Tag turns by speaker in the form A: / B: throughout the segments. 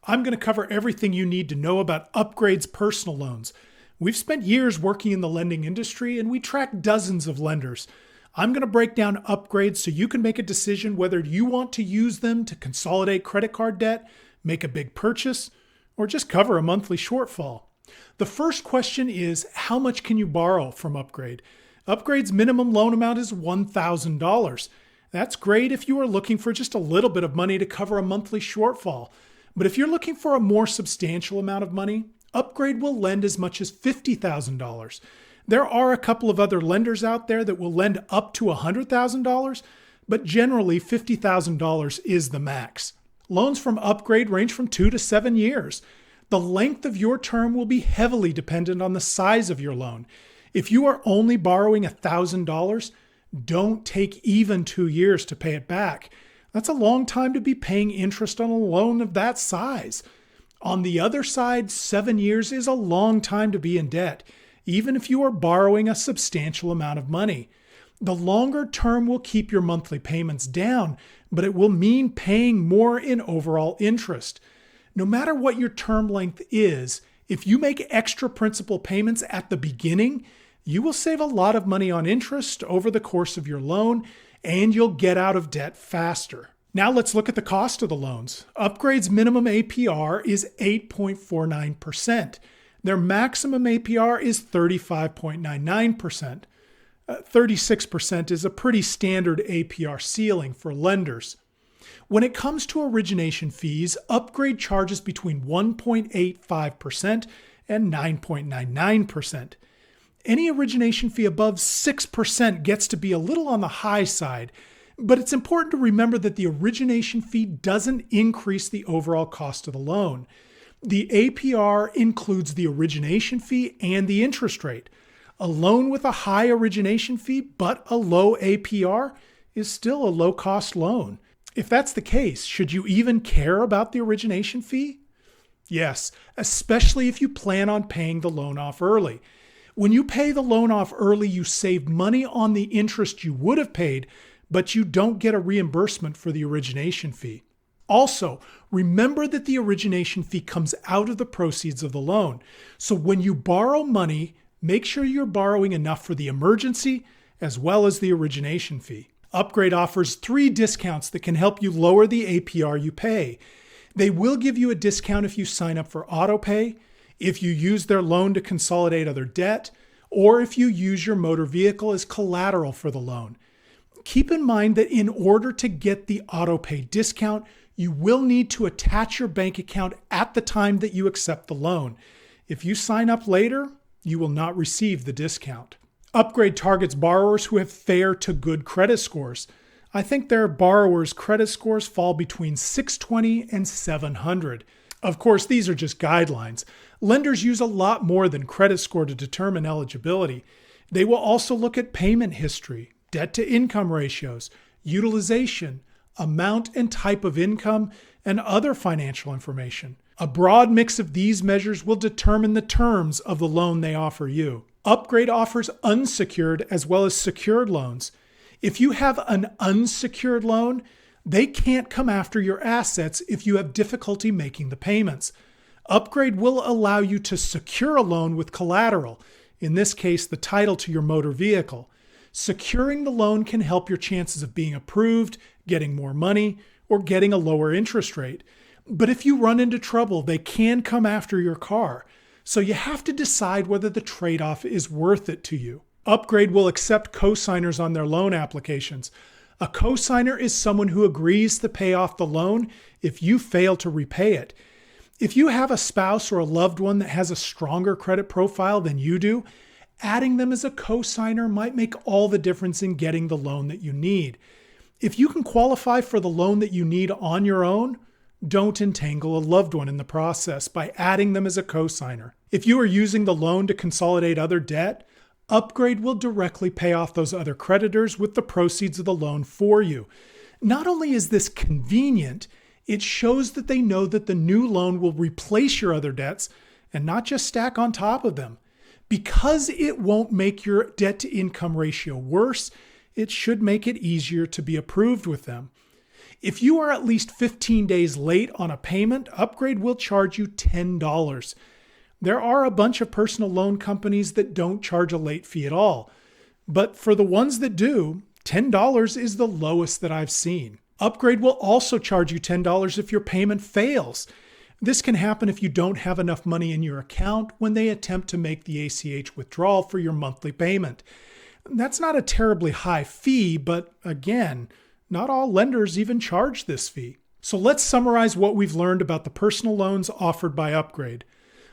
A: I'm going to cover everything you need to know about Upgrade's personal loans. We've spent years working in the lending industry and we track dozens of lenders. I'm going to break down Upgrade so you can make a decision whether you want to use them to consolidate credit card debt, make a big purchase, or just cover a monthly shortfall. The first question is, how much can you borrow from Upgrade? Upgrade's minimum loan amount is $1,000. That's great if you are looking for just a little bit of money to cover a monthly shortfall. But if you're looking for a more substantial amount of money, Upgrade will lend as much as $50,000. There are a couple of other lenders out there that will lend up to $100,000, but generally $50,000 is the max. Loans from Upgrade range from 2 to 7 years. The length of your term will be heavily dependent on the size of your loan. If you are only borrowing $1,000, don't take even 2 years to pay it back. That's a long time to be paying interest on a loan of that size. On the other side, 7 years is a long time to be in debt, even if you are borrowing a substantial amount of money. The longer term will keep your monthly payments down, but it will mean paying more in overall interest. No matter what your term length is, if you make extra principal payments at the beginning, you will save a lot of money on interest over the course of your loan, and you'll get out of debt faster. Now let's look at the cost of the loans. Upgrade's minimum APR is 8.49%. Their maximum APR is 35.99%. 36% is a pretty standard APR ceiling for lenders. When it comes to origination fees, Upgrade charges between 1.85% and 9.99%. Any origination fee above 6% gets to be a little on the high side, but it's important to remember that the origination fee doesn't increase the overall cost of the loan. The APR includes the origination fee and the interest rate. A loan with a high origination fee but a low APR is still a low-cost loan. If that's the case, should you even care about the origination fee? Yes, especially if you plan on paying the loan off early. When you pay the loan off early, you save money on the interest you would have paid, but you don't get a reimbursement for the origination fee. Also, remember that the origination fee comes out of the proceeds of the loan. So when you borrow money, make sure you're borrowing enough for the emergency as well as the origination fee. Upgrade offers 3 discounts that can help you lower the APR you pay. They will give you a discount if you sign up for autopay, if you use their loan to consolidate other debt, or if you use your motor vehicle as collateral for the loan. Keep in mind that in order to get the autopay discount, you will need to attach your bank account at the time that you accept the loan. If you sign up later, you will not receive the discount. Upgrade targets borrowers who have fair to good credit scores. I think their borrowers' credit scores fall between 620 and 700. Of course, these are just guidelines. Lenders use a lot more than credit score to determine eligibility. They will also look at payment history, debt-to-income ratios, utilization, amount and type of income, and other financial information. A broad mix of these measures will determine the terms of the loan they offer you. Upgrade offers unsecured as well as secured loans. If you have an unsecured loan, they can't come after your assets if you have difficulty making the payments. Upgrade will allow you to secure a loan with collateral, in this case, the title to your motor vehicle. Securing the loan can help your chances of being approved, getting more money, or getting a lower interest rate. But if you run into trouble, they can come after your car. So you have to decide whether the trade-off is worth it to you. Upgrade will accept cosigners on their loan applications. A cosigner is someone who agrees to pay off the loan if you fail to repay it. If you have a spouse or a loved one that has a stronger credit profile than you do, adding them as a cosigner might make all the difference in getting the loan that you need. If you can qualify for the loan that you need on your own, don't entangle a loved one in the process by adding them as a cosigner. If you are using the loan to consolidate other debt, Upgrade will directly pay off those other creditors with the proceeds of the loan for you. Not only is this convenient, it shows that they know that the new loan will replace your other debts and not just stack on top of them. Because it won't make your debt-to-income ratio worse, it should make it easier to be approved with them. If you are at least 15 days late on a payment, Upgrade will charge you $10. There are a bunch of personal loan companies that don't charge a late fee at all. But for the ones that do, $10 is the lowest that I've seen. Upgrade will also charge you $10 if your payment fails. This can happen if you don't have enough money in your account when they attempt to make the ACH withdrawal for your monthly payment. That's not a terribly high fee, but again, not all lenders even charge this fee. So let's summarize what we've learned about the personal loans offered by Upgrade.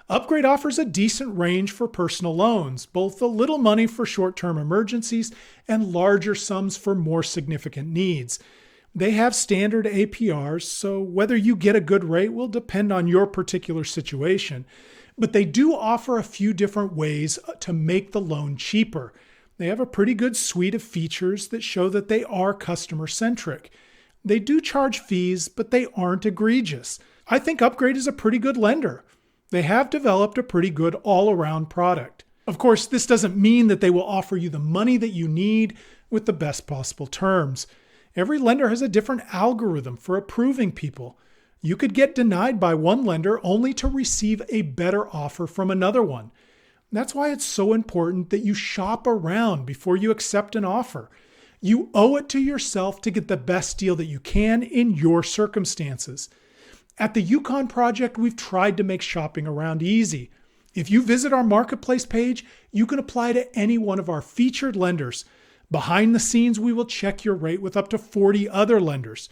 A: Upgrade offers a decent range for personal loans, both a little money for short-term emergencies and larger sums for more significant needs. They have standard APRs, so whether you get a good rate will depend on your particular situation. But they do offer a few different ways to make the loan cheaper. They have a pretty good suite of features that show that they are customer-centric. They do charge fees, but they aren't egregious. I think Upgrade is a pretty good lender. They have developed a pretty good all-around product. Of course, this doesn't mean that they will offer you the money that you need with the best possible terms. Every lender has a different algorithm for approving people. You could get denied by one lender only to receive a better offer from another one. That's why it's so important that you shop around before you accept an offer. You owe it to yourself to get the best deal that you can in your circumstances. At the Yukon Project, we've tried to make shopping around easy. If you visit our marketplace page, you can apply to any one of our featured lenders. Behind the scenes, we will check your rate with up to 40 other lenders.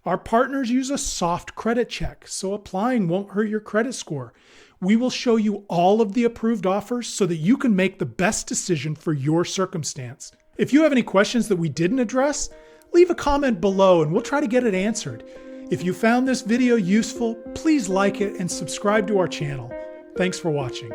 A: Our partners use a soft credit check, so applying won't hurt your credit score. We will show you all of the approved offers so that you can make the best decision for your circumstance. If you have any questions that we didn't address, leave a comment below and we'll try to get it answered. If you found this video useful, please like it and subscribe to our channel. Thanks for watching.